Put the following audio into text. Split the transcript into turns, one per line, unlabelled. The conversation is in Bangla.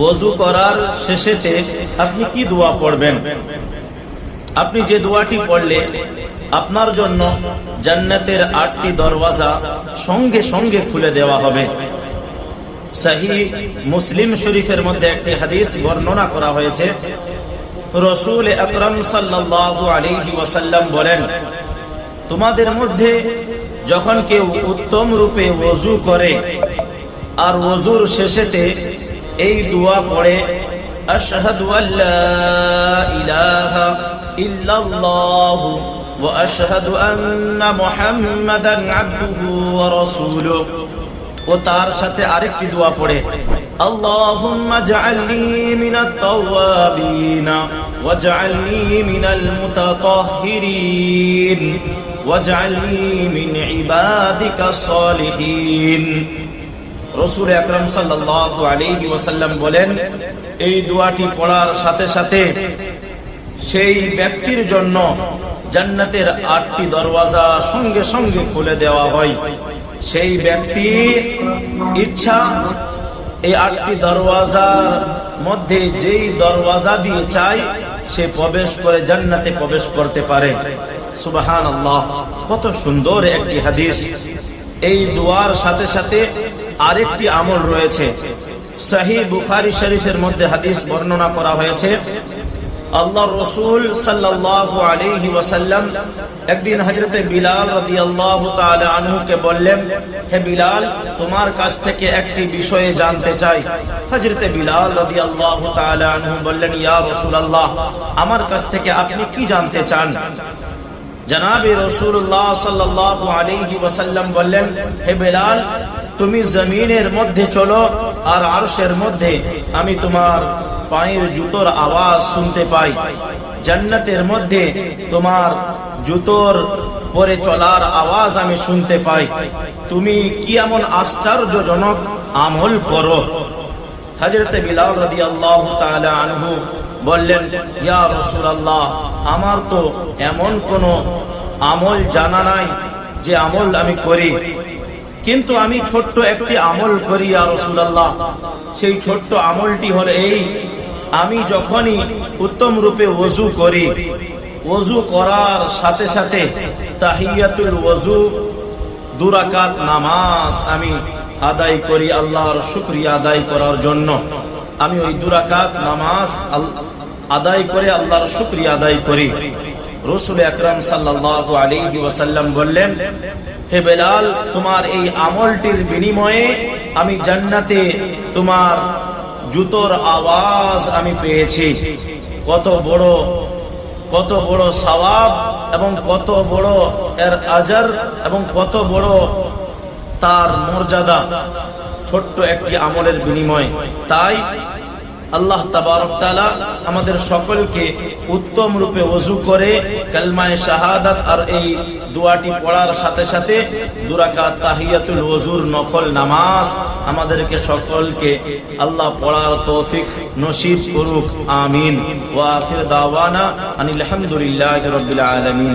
ওযু করার শেষেতে আপনি কি দোয়া পড়বেন? আপনি যে দোয়াটি পড়লে আপনার জন্য জান্নাতের 8টি দরওয়াজা সঙ্গে সঙ্গে খুলে দেওয়া হবে। সহিহ মুসলিম শরীফের মধ্যে একটি হাদিস বর্ণনা করা হয়েছে। রাসূল আকরাম সাল্লাল্লাহু আলাইহি ওয়াসাল্লাম বলেন, তোমাদের মধ্যে যখন কেউ উত্তম রূপে ওযু করে আর ওযুর শেষেতে এই দোয়া পড়ে, আশহাদু আল্লা ইলাহা ইল্লাল্লাহু ওয়া আশহাদু আন্না মুহাম্মাদান আবদুহু ওয়া রাসূলুহু, ও তার সাথে আরেকটি দোয়া পড়ে, আল্লাহুম্মা জাআলনি মিনাত তাওয়াবিন ওয়াজআলনি মিনাল মুতাতাহহিরিন ওয়াজআলনি মিন ইবাদিকাস সালিহিন। রাসূল আকরাম সাল্লাল্লাহু আলাইহি ওয়াসাল্লাম বলেন, এই দোয়াটি পড়ার সাথে সাথে সেই ব্যক্তির জন্য জান্নাতের 8টি দরওয়াজা সঙ্গে সঙ্গে খুলে দেওয়া হয়। সেই ব্যক্তি ইচ্ছা এই 8টি দরওয়াজার মধ্যে যেই দরওয়াজা দিয়ে চায় সে প্রবেশ করে জান্নাতে প্রবেশ করতে পারে। সুবহানাল্লাহ, কত সুন্দর একটি হাদিস। এই দোয়ার সাথে সাথে আরেকটি আমল রয়েছে। সহিহ বুখারী শরীফের মধ্যে হাদিস বর্ণনা করা হয়েছে, আল্লাহর রাসূল সাল্লাল্লাহু আলাইহি ওয়াসাল্লাম একদিন হযরতে বিলাল রাদিয়াল্লাহু তাআলা আনহুকে বললেন, হে বিলাল, তোমার কাছ থেকে একটি বিষয়ে জানতে চাই। হযরতে বিলাল রাদিয়াল্লাহু তাআলা আনহু বললেন, ইয়া রাসূলুল্লাহ, আমার কাছ থেকে আপনি কি জানতে চান? জনাবে রাসূলুল্লাহ সাল্লাল্লাহু আলাইহি ওয়াসাল্লাম বললেন, হে বিলাল, তুমি জমিনের মধ্যে চলো আর আরশের মধ্যে আমি তোমার পায়ের জুতোর আওয়াজ শুনতে পাই। জান্নাতের মধ্যে তোমার জুতোর পরে চলার আওয়াজ আমি শুনতে পাই। তুমি কি এমন আশ্চর্যজনক আমল করো? হযরতে বিলাল রাদিয়াল্লাহু তাআলা আনহু বললেন, ইয়া রাসূলুল্লাহ, আমার তো এমন কোন আমল জানা নাই যে আমল আমি করি, কিন্তু আমি ছোট্ট একটি আমল করি ইয়া রাসূলুল্লাহ। সেই ছোট্ট আমলটি হলো এই, আমি যখনই উত্তম রূপে ওযু করি, ওযু করার সাথে সাথে তাহিয়াতুল ওযু 2 রাকাত নামাজ আমি আদায় করি আল্লাহর শুকরিয়া আদায় করার জন্য। আমি ওই 2 রাকাত নামাজ আদায় করে আল্লাহর শুকরিয়া আদায় করি। রাসূল আকরাম সাল্লাল্লাহু আলাইহি ওয়াসাল্লাম বললেন, হে বিলাল, তোমার এই আমলটির বিনিময়ে আমি জান্নাতে তোমার জুতোর আওয়াজ আমি পেয়েছি। কত বড় সওয়াব এবং কত বড় এর আজর এবং কত বড় তার মর্যাদা ছোট্ট একটি আমলের বিনিময়ে। তাই আল্লাহ তাবারক তাআলা আমাদের সকলকে উত্তম রূপে ওযু করে কালমায়ে শাহাদাত আর এই দোয়াটি পড়ার সাথে সাথে 2 রাকাত তাহিয়াতুল ওযুর নফল নামাজ আমাদেরকে সকলকে আল্লাহ পড়ার তৌফিক নসিব করুক। আমিন। ওয়া আখির দাওয়ানা আনিল হামদুলিল্লাহি রাব্বিল আলামিন।